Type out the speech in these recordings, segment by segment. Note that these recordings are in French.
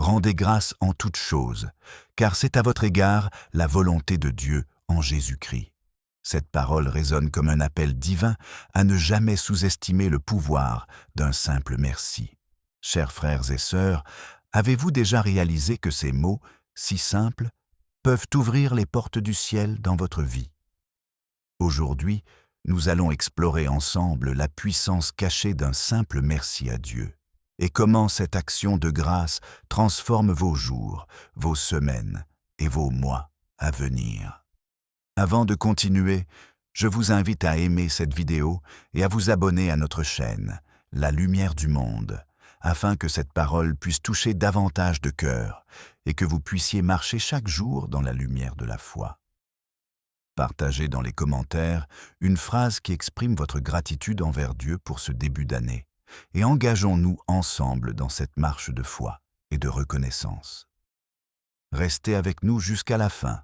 rendez grâce en toutes choses, car c'est à votre égard la volonté de Dieu en Jésus-Christ. Cette parole résonne comme un appel divin à ne jamais sous-estimer le pouvoir d'un simple merci. Chers frères et sœurs, avez-vous déjà réalisé que ces mots, si simples, peuvent ouvrir les portes du ciel dans votre vie? Aujourd'hui, nous allons explorer ensemble la puissance cachée d'un simple merci à Dieu et comment cette action de grâce transforme vos jours, vos semaines et vos mois à venir. Avant de continuer, je vous invite à aimer cette vidéo et à vous abonner à notre chaîne, La Lumière du Monde, afin que cette parole puisse toucher davantage de cœurs et que vous puissiez marcher chaque jour dans la lumière de la foi. Partagez dans les commentaires une phrase qui exprime votre gratitude envers Dieu pour ce début d'année et engageons-nous ensemble dans cette marche de foi et de reconnaissance. Restez avec nous jusqu'à la fin,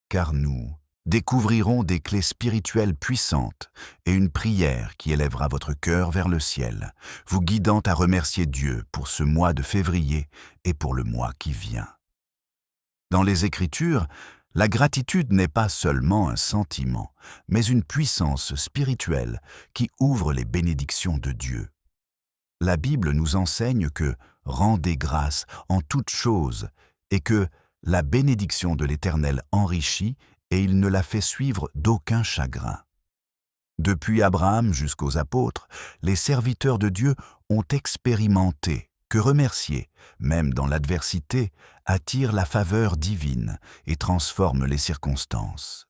car nous découvrirons des clés spirituelles puissantes et une prière qui élèvera votre cœur vers le ciel, vous guidant à remercier Dieu pour ce mois de février et pour le mois qui vient. Dans les Écritures, la gratitude n'est pas seulement un sentiment, mais une puissance spirituelle qui ouvre les bénédictions de Dieu. La Bible nous enseigne que « rendez grâce en toutes choses » et que « la bénédiction de l'Éternel enrichit et il ne la fait suivre d'aucun chagrin ». Depuis Abraham jusqu'aux apôtres, les serviteurs de Dieu ont expérimenté que remercier, même dans l'adversité, attire la faveur divine et transforme les circonstances.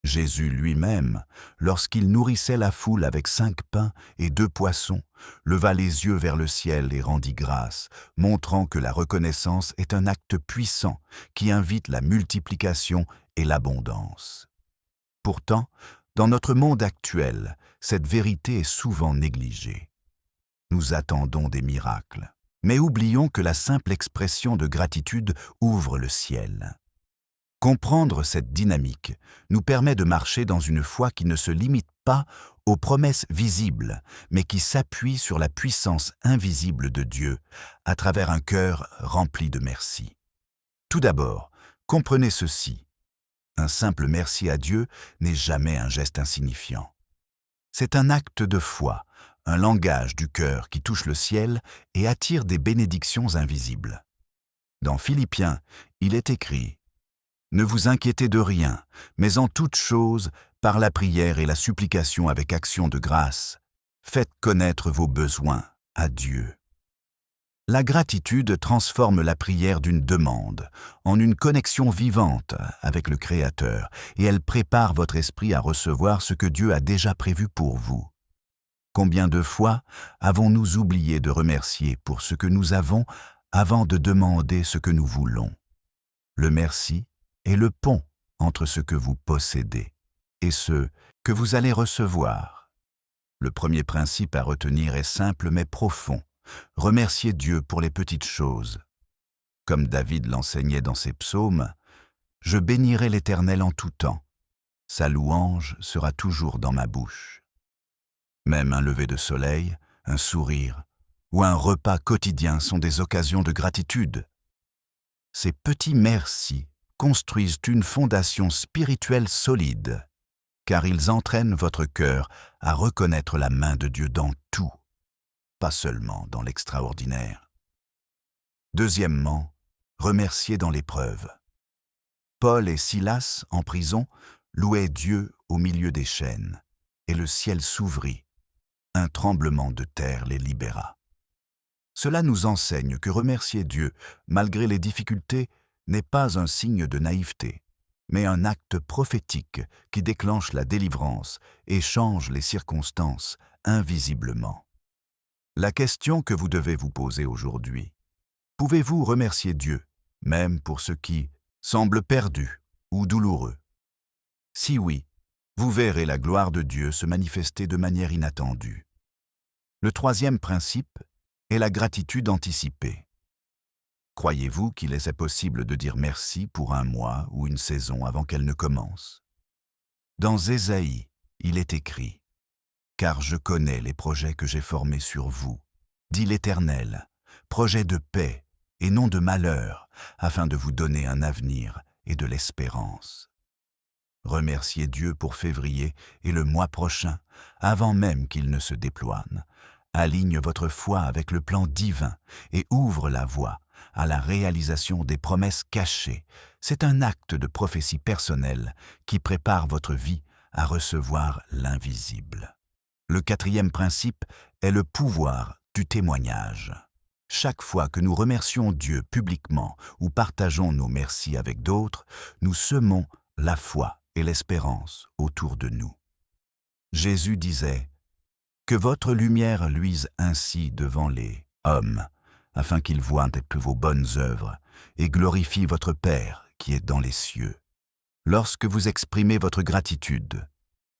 Jésus lui-même, lorsqu'il nourrissait la foule avec 5 pains et 2 poissons, leva les yeux vers le ciel et rendit grâce, montrant que la reconnaissance est un acte puissant qui invite la multiplication et l'abondance. Pourtant, dans notre monde actuel, cette vérité est souvent négligée. Nous attendons des miracles, mais oublions que la simple expression de gratitude ouvre le ciel. Comprendre cette dynamique nous permet de marcher dans une foi qui ne se limite pas aux promesses visibles, mais qui s'appuie sur la puissance invisible de Dieu à travers un cœur rempli de merci. Tout d'abord, comprenez ceci. Un simple merci à Dieu n'est jamais un geste insignifiant. C'est un acte de foi, un langage du cœur qui touche le ciel et attire des bénédictions invisibles. Dans Philippiens, il est écrit « Ne vous inquiétez de rien, mais en toute chose, par la prière et la supplication avec action de grâce, faites connaître vos besoins à Dieu. » La gratitude transforme la prière d'une demande en une connexion vivante avec le Créateur et elle prépare votre esprit à recevoir ce que Dieu a déjà prévu pour vous. Combien de fois avons-nous oublié de remercier pour ce que nous avons avant de demander ce que nous voulons? Le merci est le pont entre ce que vous possédez et ce que vous allez recevoir. Le premier principe à retenir est simple mais profond. Remerciez Dieu pour les petites choses. Comme David l'enseignait dans ses psaumes, « Je bénirai l'Éternel en tout temps. Sa louange sera toujours dans ma bouche. » Même un lever de soleil, un sourire ou un repas quotidien sont des occasions de gratitude. Ces petits merci construisent une fondation spirituelle solide, car ils entraînent votre cœur à reconnaître la main de Dieu dans tout, pas seulement dans l'extraordinaire. Deuxièmement, remerciez dans l'épreuve. Paul et Silas, en prison, louaient Dieu au milieu des chaînes, et le ciel s'ouvrit. Un tremblement de terre les libéra. Cela nous enseigne que remercier Dieu, malgré les difficultés, n'est pas un signe de naïveté, mais un acte prophétique qui déclenche la délivrance et change les circonstances invisiblement. La question que vous devez vous poser aujourd'hui: pouvez-vous remercier Dieu, même pour ce qui semble perdu ou douloureux? Si oui, vous verrez la gloire de Dieu se manifester de manière inattendue. Le troisième principe est la gratitude anticipée. Croyez-vous qu'il est possible de dire merci pour un mois ou une saison avant qu'elle ne commence? Dans Ésaïe, il est écrit « Car je connais les projets que j'ai formés sur vous, dit l'Éternel, projets de paix et non de malheur, afin de vous donner un avenir et de l'espérance. Remerciez Dieu pour février et le mois prochain, avant même qu'il ne se déploie. Aligne votre foi avec le plan divin et ouvre la voie à la réalisation des promesses cachées. C'est un acte de prophétie personnelle qui prépare votre vie à recevoir l'invisible. Le quatrième principe est le pouvoir du témoignage. Chaque fois que nous remercions Dieu publiquement ou partageons nos merci avec d'autres, nous semons la foi et l'espérance autour de nous. Jésus disait « Que votre lumière luise ainsi devant les hommes, afin qu'ils voient vos bonnes œuvres et glorifient votre Père qui est dans les cieux. » Lorsque vous exprimez votre gratitude,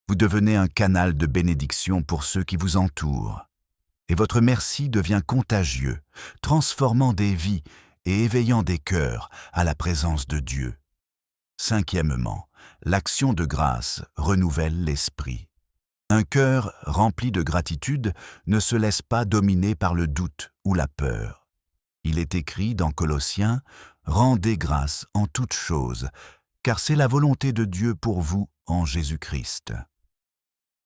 vous devenez un canal de bénédiction pour ceux qui vous entourent. Et votre merci devient contagieux, transformant des vies et éveillant des cœurs à la présence de Dieu. Cinquièmement, l'action de grâce renouvelle l'esprit. Un cœur rempli de gratitude ne se laisse pas dominer par le doute ou la peur. Il est écrit dans Colossiens « Rendez grâce en toutes choses, car c'est la volonté de Dieu pour vous en Jésus-Christ. »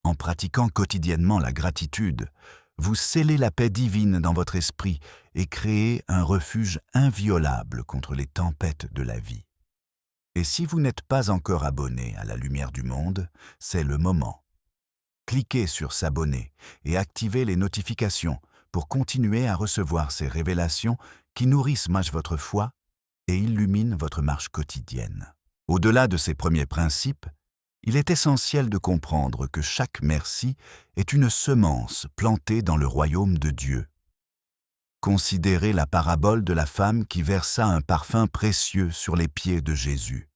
En pratiquant quotidiennement la gratitude, vous scellez la paix divine dans votre esprit et créez un refuge inviolable contre les tempêtes de la vie. Et si vous n'êtes pas encore abonné à la lumière du monde, c'est le moment. Cliquez sur s'abonner et activez les notifications pour continuer à recevoir ces révélations qui nourrissent votre foi et illuminent votre marche quotidienne. Au-delà de ces premiers principes, il est essentiel de comprendre que chaque merci est une semence plantée dans le royaume de Dieu. Considérez la parabole de la femme qui versa un parfum précieux sur les pieds de Jésus.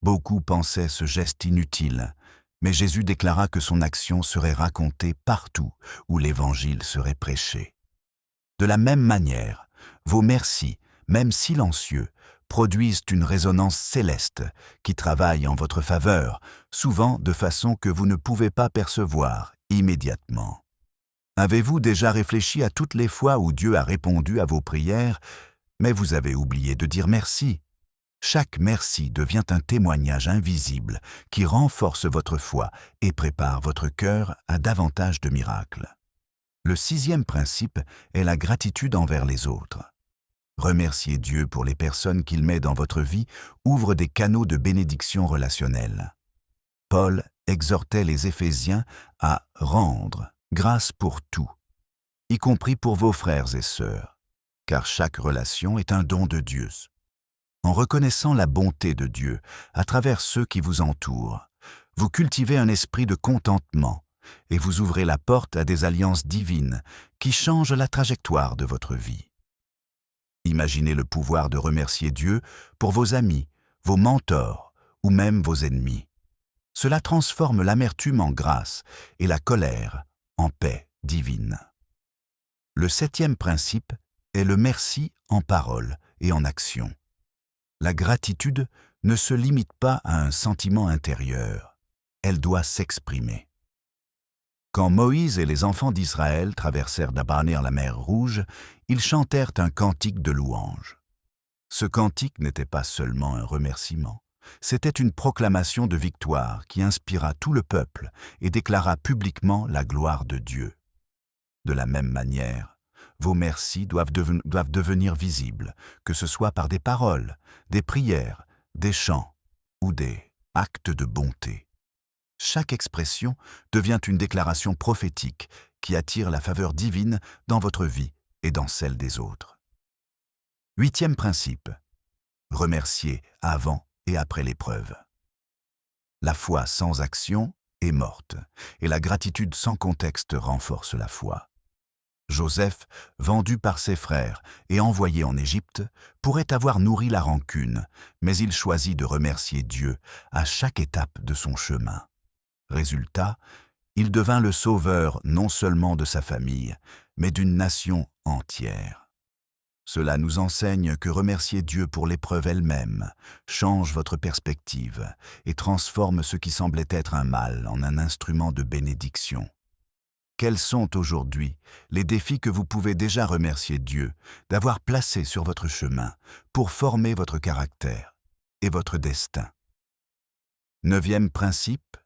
Beaucoup pensaient ce geste inutile, mais Jésus déclara que son action serait racontée partout où l'Évangile serait prêché. De la même manière, vos merci, même silencieux, produisent une résonance céleste qui travaille en votre faveur, souvent de façon que vous ne pouvez pas percevoir immédiatement. Avez-vous déjà réfléchi à toutes les fois où Dieu a répondu à vos prières, mais vous avez oublié de dire merci? Chaque merci devient un témoignage invisible qui renforce votre foi et prépare votre cœur à davantage de miracles. Le sixième principe est la gratitude envers les autres. Remercier Dieu pour les personnes qu'il met dans votre vie ouvre des canaux de bénédiction relationnelle. Paul exhortait les Éphésiens à rendre grâce pour tout, y compris pour vos frères et sœurs, car chaque relation est un don de Dieu. En reconnaissant la bonté de Dieu à travers ceux qui vous entourent, vous cultivez un esprit de contentement et vous ouvrez la porte à des alliances divines qui changent la trajectoire de votre vie. Imaginez le pouvoir de remercier Dieu pour vos amis, vos mentors ou même vos ennemis. Cela transforme l'amertume en grâce et la colère en paix divine. Le septième principe est le merci en parole et en action. La gratitude ne se limite pas à un sentiment intérieur, elle doit s'exprimer. Quand Moïse et les enfants d'Israël traversèrent d'Abanir la mer Rouge, ils chantèrent un cantique de louange. Ce cantique n'était pas seulement un remerciement, c'était une proclamation de victoire qui inspira tout le peuple et déclara publiquement la gloire de Dieu. De la même manière, vos merci doivent devenir visibles, que ce soit par des paroles, des prières, des chants ou des actes de bonté. Chaque expression devient une déclaration prophétique qui attire la faveur divine dans votre vie et dans celle des autres. Huitième principe, remercier avant et après l'épreuve. La foi sans action est morte et la gratitude sans contexte renforce la foi. Joseph, vendu par ses frères et envoyé en Égypte, pourrait avoir nourri la rancune, mais il choisit de remercier Dieu à chaque étape de son chemin. Résultat, il devint le sauveur non seulement de sa famille, mais d'une nation entière. Cela nous enseigne que remercier Dieu pour l'épreuve elle-même change votre perspective et transforme ce qui semblait être un mal en un instrument de bénédiction. Quels sont aujourd'hui les défis que vous pouvez déjà remercier Dieu d'avoir placés sur votre chemin pour former votre caractère et votre destin? Neuvième principe,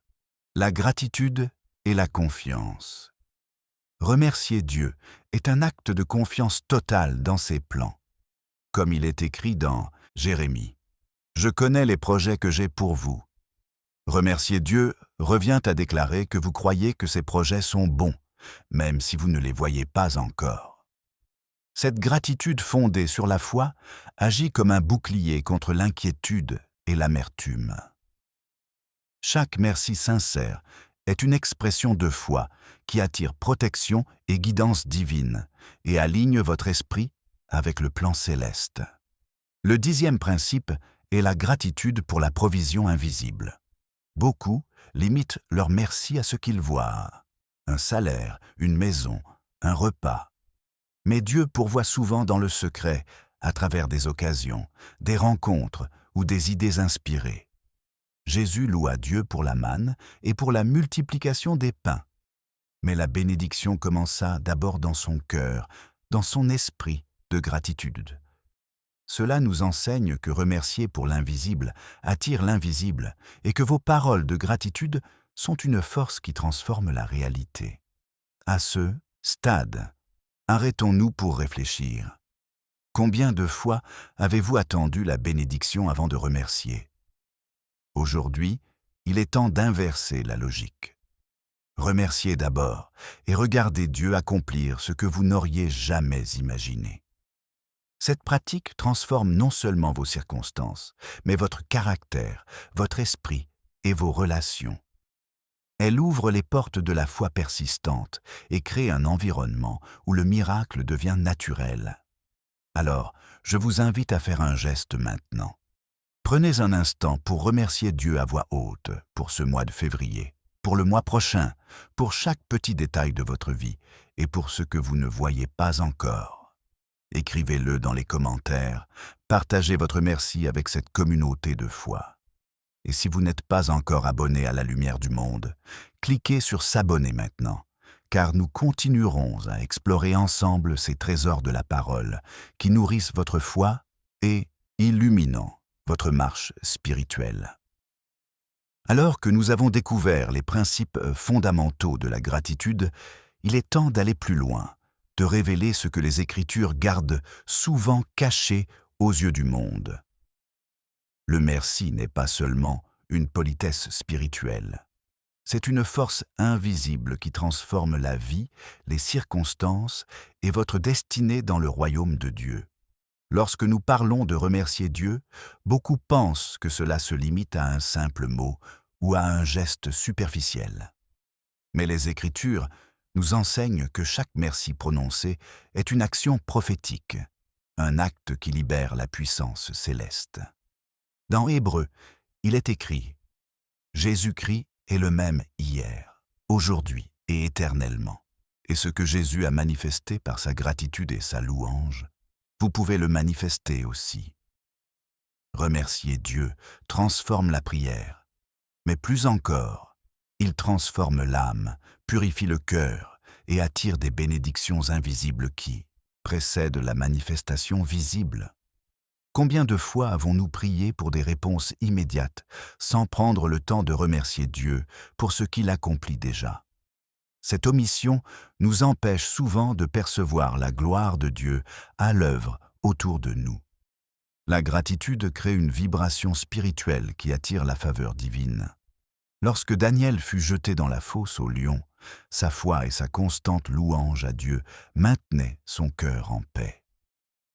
la gratitude et la confiance. Remercier Dieu est un acte de confiance totale dans ses plans. Comme il est écrit dans Jérémie, « Je connais les projets que j'ai pour vous. » Remercier Dieu revient à déclarer que vous croyez que ces projets sont bons, même si vous ne les voyez pas encore. Cette gratitude fondée sur la foi agit comme un bouclier contre l'inquiétude et l'amertume. Chaque merci sincère est une expression de foi qui attire protection et guidance divine et aligne votre esprit avec le plan céleste. Le 10e principe est la gratitude pour la provision invisible. Beaucoup limitent leur merci à ce qu'ils voient. Un salaire, une maison, un repas. Mais Dieu pourvoit souvent dans le secret, à travers des occasions, des rencontres ou des idées inspirées. Jésus loua Dieu pour la manne et pour la multiplication des pains. Mais la bénédiction commença d'abord dans son cœur, dans son esprit de gratitude. Cela nous enseigne que remercier pour l'invisible attire l'invisible et que vos paroles de gratitude sont une force qui transforme la réalité. À ce stade, arrêtons-nous pour réfléchir. Combien de fois avez-vous attendu la bénédiction avant de remercier? Aujourd'hui, il est temps d'inverser la logique. Remerciez d'abord et regardez Dieu accomplir ce que vous n'auriez jamais imaginé. Cette pratique transforme non seulement vos circonstances, mais votre caractère, votre esprit et vos relations. Elle ouvre les portes de la foi persistante et crée un environnement où le miracle devient naturel. Alors, je vous invite à faire un geste maintenant. Prenez un instant pour remercier Dieu à voix haute pour ce mois de février, pour le mois prochain, pour chaque petit détail de votre vie et pour ce que vous ne voyez pas encore. Écrivez-le dans les commentaires, partagez votre merci avec cette communauté de foi. Et si vous n'êtes pas encore abonné à la Lumière du Monde, cliquez sur s'abonner maintenant, car nous continuerons à explorer ensemble ces trésors de la parole qui nourrissent votre foi et illuminant votre marche spirituelle. Alors que nous avons découvert les principes fondamentaux de la gratitude, il est temps d'aller plus loin, de révéler ce que les Écritures gardent souvent caché aux yeux du monde. Le merci n'est pas seulement une politesse spirituelle. C'est une force invisible qui transforme la vie, les circonstances et votre destinée dans le royaume de Dieu. Lorsque nous parlons de remercier Dieu, beaucoup pensent que cela se limite à un simple mot ou à un geste superficiel. Mais les Écritures nous enseignent que chaque merci prononcé est une action prophétique, un acte qui libère la puissance céleste. Dans Hébreux, il est écrit « Jésus-Christ est le même hier, aujourd'hui et éternellement. Et ce que Jésus a manifesté par sa gratitude et sa louange, vous pouvez le manifester aussi. » Remercier Dieu transforme la prière, mais plus encore, il transforme l'âme, purifie le cœur et attire des bénédictions invisibles qui précèdent la manifestation visible. Combien de fois avons-nous prié pour des réponses immédiates, sans prendre le temps de remercier Dieu pour ce qu'il accomplit déjà? Cette omission nous empêche souvent de percevoir la gloire de Dieu à l'œuvre autour de nous. La gratitude crée une vibration spirituelle qui attire la faveur divine. Lorsque Daniel fut jeté dans la fosse au lion, sa foi et sa constante louange à Dieu maintenaient son cœur en paix.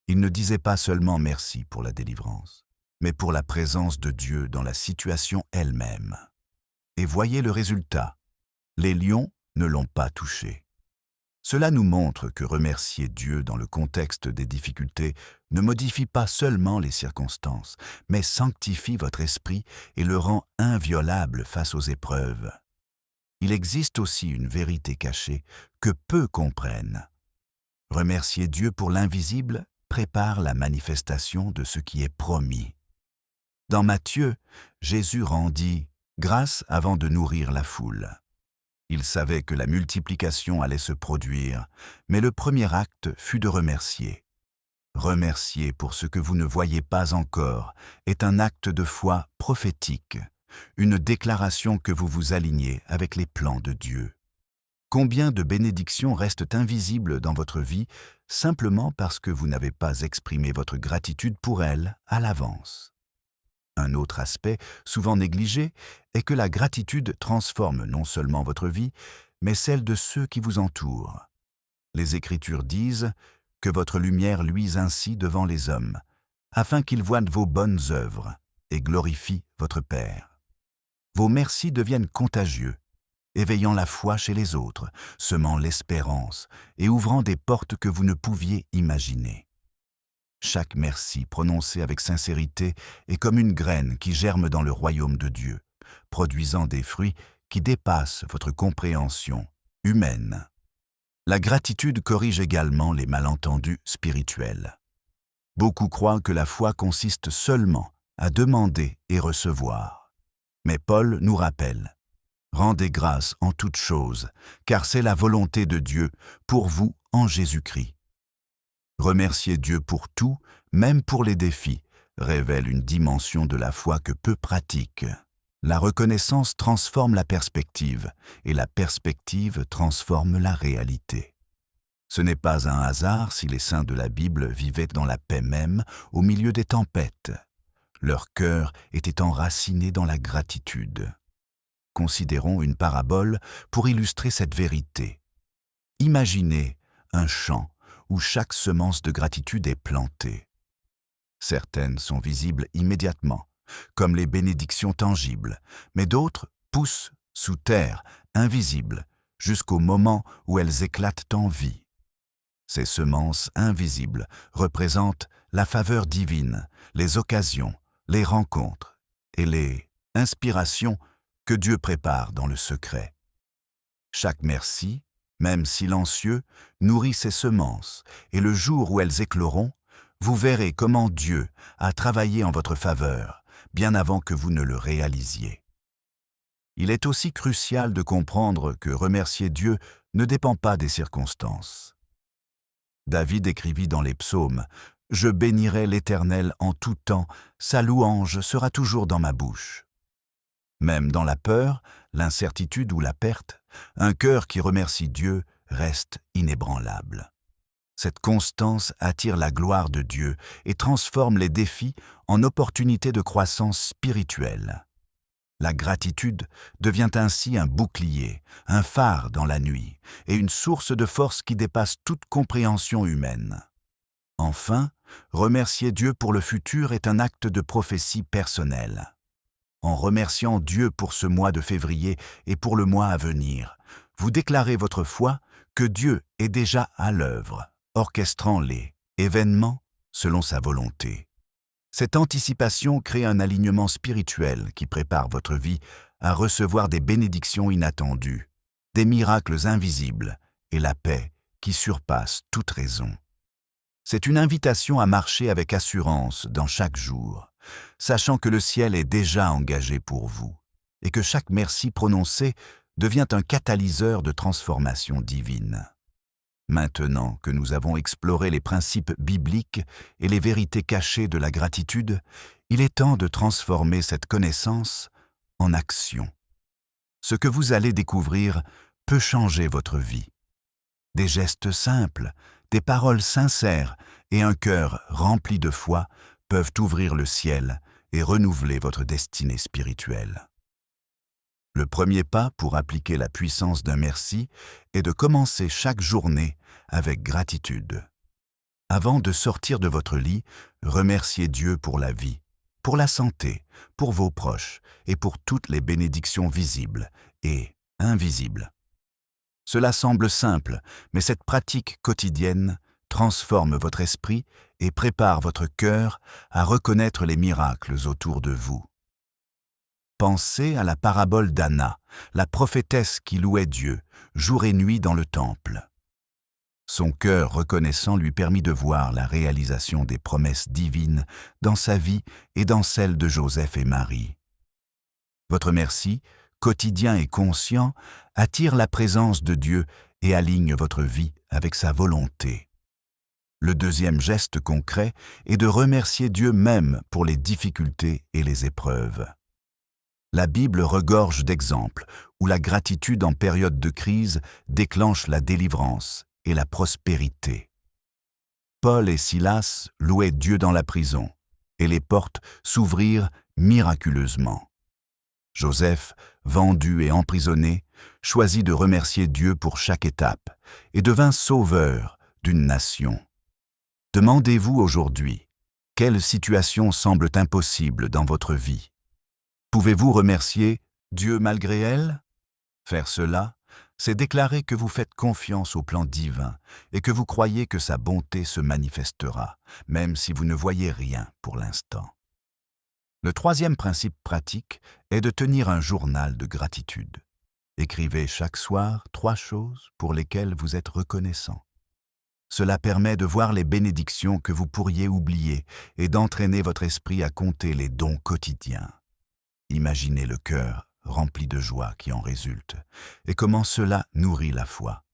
Il ne disait pas seulement merci pour la délivrance, mais pour la présence de Dieu dans la situation elle-même. Et voyez le résultat. Les lions ne l'ont pas touché. Cela nous montre que remercier Dieu dans le contexte des difficultés ne modifie pas seulement les circonstances, mais sanctifie votre esprit et le rend inviolable face aux épreuves. Il existe aussi une vérité cachée que peu comprennent. Remercier Dieu pour l'invisible prépare la manifestation de ce qui est promis. Dans Matthieu, Jésus rendit grâce avant de nourrir la foule. Il savait que la multiplication allait se produire, mais le premier acte fut de remercier. Remercier pour ce que vous ne voyez pas encore est un acte de foi prophétique, une déclaration que vous vous alignez avec les plans de Dieu. Combien de bénédictions restent invisibles dans votre vie simplement parce que vous n'avez pas exprimé votre gratitude pour elles à l'avance? Un autre aspect, souvent négligé, est que la gratitude transforme non seulement votre vie, mais celle de ceux qui vous entourent. Les Écritures disent que votre lumière luise ainsi devant les hommes, afin qu'ils voient vos bonnes œuvres et glorifient votre Père. Vos merci deviennent contagieux, éveillant la foi chez les autres, semant l'espérance et ouvrant des portes que vous ne pouviez imaginer. Chaque merci prononcé avec sincérité est comme une graine qui germe dans le royaume de Dieu, produisant des fruits qui dépassent votre compréhension humaine. La gratitude corrige également les malentendus spirituels. Beaucoup croient que la foi consiste seulement à demander et recevoir. Mais Paul nous rappelle: rendez grâce en toutes choses, car c'est la volonté de Dieu pour vous en Jésus-Christ. Remercier Dieu pour tout, même pour les défis, révèle une dimension de la foi que peu pratiquent. La reconnaissance transforme la perspective, et la perspective transforme la réalité. Ce n'est pas un hasard si les saints de la Bible vivaient dans la paix même au milieu des tempêtes. Leur cœur était enraciné dans la gratitude. Considérons une parabole pour illustrer cette vérité. Imaginez un champ où chaque semence de gratitude est plantée. Certaines sont visibles immédiatement, comme les bénédictions tangibles, mais d'autres poussent sous terre, invisibles, jusqu'au moment où elles éclatent en vie. Ces semences invisibles représentent la faveur divine, les occasions, les rencontres et les inspirations que Dieu prépare dans le secret. Chaque merci, même silencieux, nourrit ces semences, et le jour où elles écloront, vous verrez comment Dieu a travaillé en votre faveur, bien avant que vous ne le réalisiez. Il est aussi crucial de comprendre que remercier Dieu ne dépend pas des circonstances. David écrivit dans les psaumes: « Je bénirai l'Éternel en tout temps, sa louange sera toujours dans ma bouche. » Même dans la peur, l'incertitude ou la perte, un cœur qui remercie Dieu reste inébranlable. Cette constance attire la gloire de Dieu et transforme les défis en opportunités de croissance spirituelle. La gratitude devient ainsi un bouclier, un phare dans la nuit et une source de force qui dépasse toute compréhension humaine. Enfin, remercier Dieu pour le futur est un acte de prophétie personnelle. En remerciant Dieu pour ce mois de février et pour le mois à venir, vous déclarez votre foi que Dieu est déjà à l'œuvre, orchestrant les événements selon sa volonté. Cette anticipation crée un alignement spirituel qui prépare votre vie à recevoir des bénédictions inattendues, des miracles invisibles et la paix qui surpasse toute raison. C'est une invitation à marcher avec assurance dans chaque jour, sachant que le ciel est déjà engagé pour vous et que chaque merci prononcé devient un catalyseur de transformation divine. Maintenant que nous avons exploré les principes bibliques et les vérités cachées de la gratitude, il est temps de transformer cette connaissance en action. Ce que vous allez découvrir peut changer votre vie. Des gestes simples, des paroles sincères et un cœur rempli de foi peuvent ouvrir le ciel et renouveler votre destinée spirituelle. Le premier pas pour appliquer la puissance d'un merci est de commencer chaque journée avec gratitude. Avant de sortir de votre lit, remerciez Dieu pour la vie, pour la santé, pour vos proches et pour toutes les bénédictions visibles et invisibles. Cela semble simple, mais cette pratique quotidienne transforme votre esprit et prépare votre cœur à reconnaître les miracles autour de vous. Pensez à la parabole d'Anna, la prophétesse qui louait Dieu, jour et nuit dans le temple. Son cœur reconnaissant lui permit de voir la réalisation des promesses divines dans sa vie et dans celle de Joseph et Marie. Votre merci quotidien et conscient attire la présence de Dieu et aligne votre vie avec sa volonté. Le deuxième geste concret est de remercier Dieu même pour les difficultés et les épreuves. La Bible regorge d'exemples où la gratitude en période de crise déclenche la délivrance et la prospérité. Paul et Silas louaient Dieu dans la prison, et les portes s'ouvrirent miraculeusement. Joseph, vendu et emprisonné, choisit de remercier Dieu pour chaque étape et devint sauveur d'une nation. Demandez-vous aujourd'hui, quelles situations semblent impossibles dans votre vie? Pouvez-vous remercier Dieu malgré elles? Faire cela, c'est déclarer que vous faites confiance au plan divin et que vous croyez que sa bonté se manifestera, même si vous ne voyez rien pour l'instant. Le troisième principe pratique est de tenir un journal de gratitude. Écrivez chaque soir 3 choses pour lesquelles vous êtes reconnaissant. Cela permet de voir les bénédictions que vous pourriez oublier et d'entraîner votre esprit à compter les dons quotidiens. Imaginez le cœur rempli de joie qui en résulte et comment cela nourrit la foi.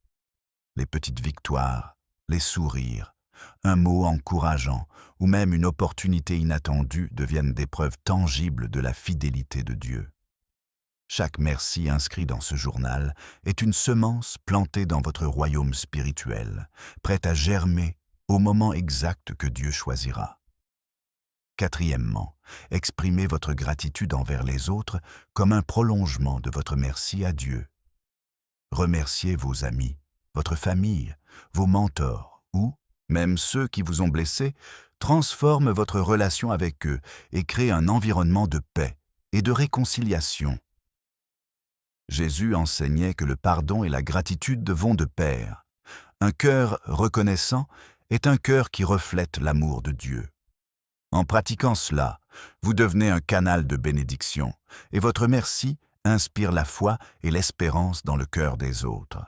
Les petites victoires, les sourires, un mot encourageant ou même une opportunité inattendue deviennent des preuves tangibles de la fidélité de Dieu. Chaque merci inscrit dans ce journal est une semence plantée dans votre royaume spirituel, prête à germer au moment exact que Dieu choisira. Quatrièmement, exprimez votre gratitude envers les autres comme un prolongement de votre merci à Dieu. Remerciez vos amis, votre famille, vos mentors ou, même ceux qui vous ont blessé, transforment votre relation avec eux et créent un environnement de paix et de réconciliation. Jésus enseignait que le pardon et la gratitude vont de pair. Un cœur reconnaissant est un cœur qui reflète l'amour de Dieu. En pratiquant cela, vous devenez un canal de bénédiction et votre merci inspire la foi et l'espérance dans le cœur des autres.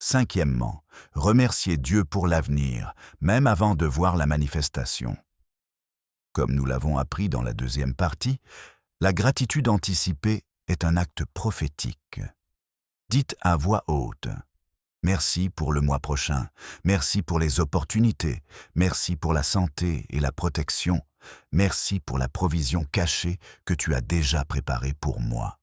Cinquièmement, remerciez Dieu pour l'avenir, même avant de voir la manifestation. Comme nous l'avons appris dans la deuxième partie, la gratitude anticipée est un acte prophétique. Dites à voix haute « Merci pour le mois prochain, merci pour les opportunités, merci pour la santé et la protection, merci pour la provision cachée que tu as déjà préparée pour moi. »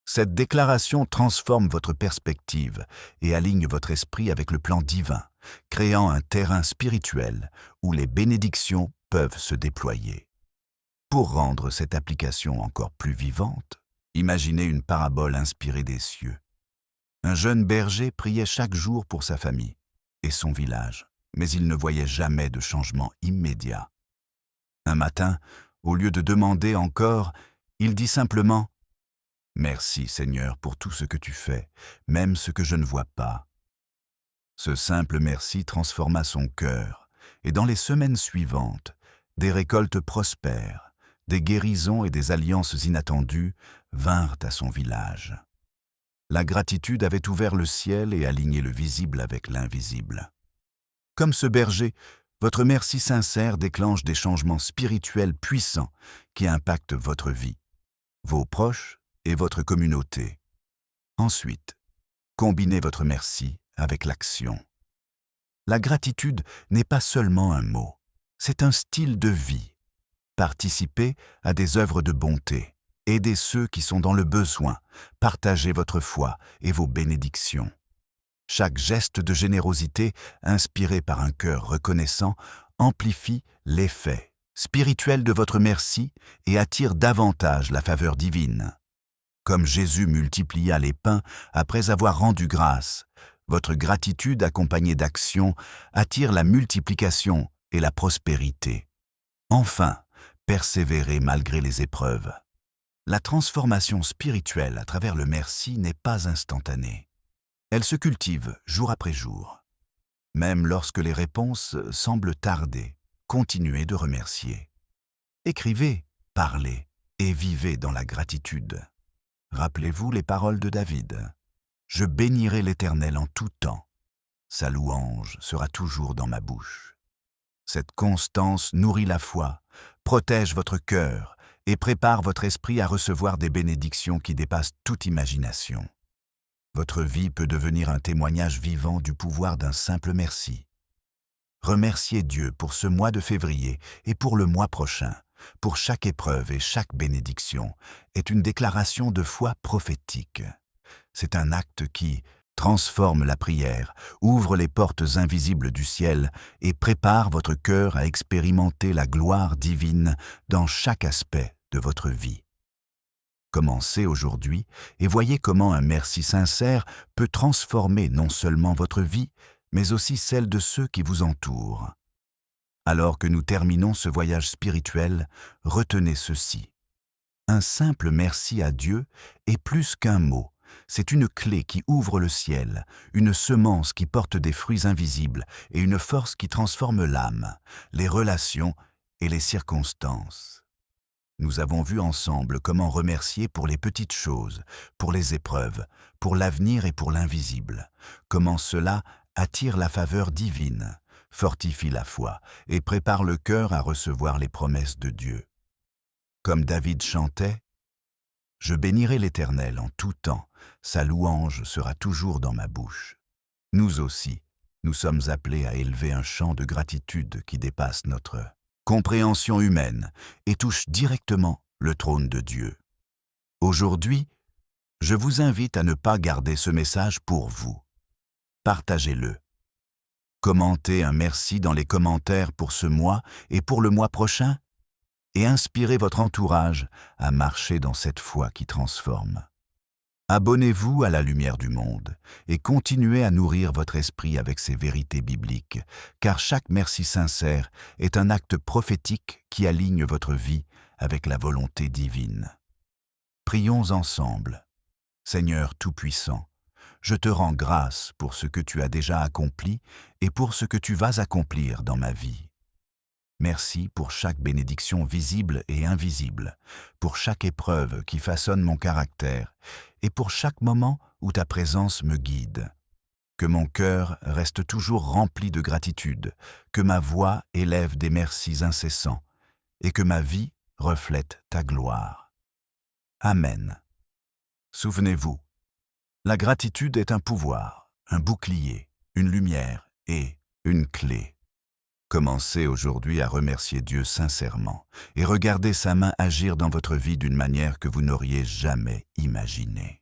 Cette déclaration transforme votre perspective et aligne votre esprit avec le plan divin, créant un terrain spirituel où les bénédictions peuvent se déployer. Pour rendre cette application encore plus vivante, imaginez une parabole inspirée des cieux. Un jeune berger priait chaque jour pour sa famille et son village, mais il ne voyait jamais de changement immédiat. Un matin, au lieu de demander encore, il dit simplement « Merci Seigneur pour tout ce que tu fais, même ce que je ne vois pas. » Ce simple merci transforma son cœur, et dans les semaines suivantes, des récoltes prospères, des guérisons et des alliances inattendues vinrent à son village. La gratitude avait ouvert le ciel et aligné le visible avec l'invisible. Comme ce berger, votre merci sincère déclenche des changements spirituels puissants qui impactent votre vie, vos proches et votre communauté. Ensuite, combinez votre merci avec l'action. La gratitude n'est pas seulement un mot, c'est un style de vie. Participez à des œuvres de bonté, aidez ceux qui sont dans le besoin, partagez votre foi et vos bénédictions. Chaque geste de générosité, inspiré par un cœur reconnaissant, amplifie l'effet spirituel de votre merci et attire davantage la faveur divine. Comme Jésus multiplia les pains après avoir rendu grâce, votre gratitude accompagnée d'action attire la multiplication et la prospérité. Enfin, persévérez malgré les épreuves. La transformation spirituelle à travers le merci n'est pas instantanée. Elle se cultive jour après jour. Même lorsque les réponses semblent tarder, continuez de remercier. Écrivez, parlez et vivez dans la gratitude. Rappelez-vous les paroles de David. « Je bénirai l'Éternel en tout temps. Sa louange sera toujours dans ma bouche. » Cette constance nourrit la foi, protège votre cœur et prépare votre esprit à recevoir des bénédictions qui dépassent toute imagination. Votre vie peut devenir un témoignage vivant du pouvoir d'un simple merci. Remerciez Dieu pour ce mois de février et pour le mois prochain, pour chaque épreuve et chaque bénédiction, est une déclaration de foi prophétique. C'est un acte qui transforme la prière, ouvre les portes invisibles du ciel et prépare votre cœur à expérimenter la gloire divine dans chaque aspect de votre vie. Commencez aujourd'hui et voyez comment un merci sincère peut transformer non seulement votre vie, mais aussi celle de ceux qui vous entourent. Alors que nous terminons ce voyage spirituel, retenez ceci. Un simple merci à Dieu est plus qu'un mot. C'est une clé qui ouvre le ciel, une semence qui porte des fruits invisibles et une force qui transforme l'âme, les relations et les circonstances. Nous avons vu ensemble comment remercier pour les petites choses, pour les épreuves, pour l'avenir et pour l'invisible, comment cela attire la faveur divine, fortifie la foi et prépare le cœur à recevoir les promesses de Dieu. Comme David chantait, « Je bénirai l'Éternel en tout temps, sa louange sera toujours dans ma bouche. » Nous aussi, nous sommes appelés à élever un chant de gratitude qui dépasse notre compréhension humaine et touche directement le trône de Dieu. Aujourd'hui, je vous invite à ne pas garder ce message pour vous. Partagez-le. Commentez un merci dans les commentaires pour ce mois et pour le mois prochain et inspirez votre entourage à marcher dans cette foi qui transforme. Abonnez-vous à la lumière du monde et continuez à nourrir votre esprit avec ces vérités bibliques, car chaque merci sincère est un acte prophétique qui aligne votre vie avec la volonté divine. Prions ensemble. Seigneur Tout-Puissant, je te rends grâce pour ce que tu as déjà accompli et pour ce que tu vas accomplir dans ma vie. Merci pour chaque bénédiction visible et invisible, pour chaque épreuve qui façonne mon caractère et pour chaque moment où ta présence me guide. Que mon cœur reste toujours rempli de gratitude, que ma voix élève des merci incessants et que ma vie reflète ta gloire. Amen. Souvenez-vous, la gratitude est un pouvoir, un bouclier, une lumière et une clé. Commencez aujourd'hui à remercier Dieu sincèrement et regardez sa main agir dans votre vie d'une manière que vous n'auriez jamais imaginée.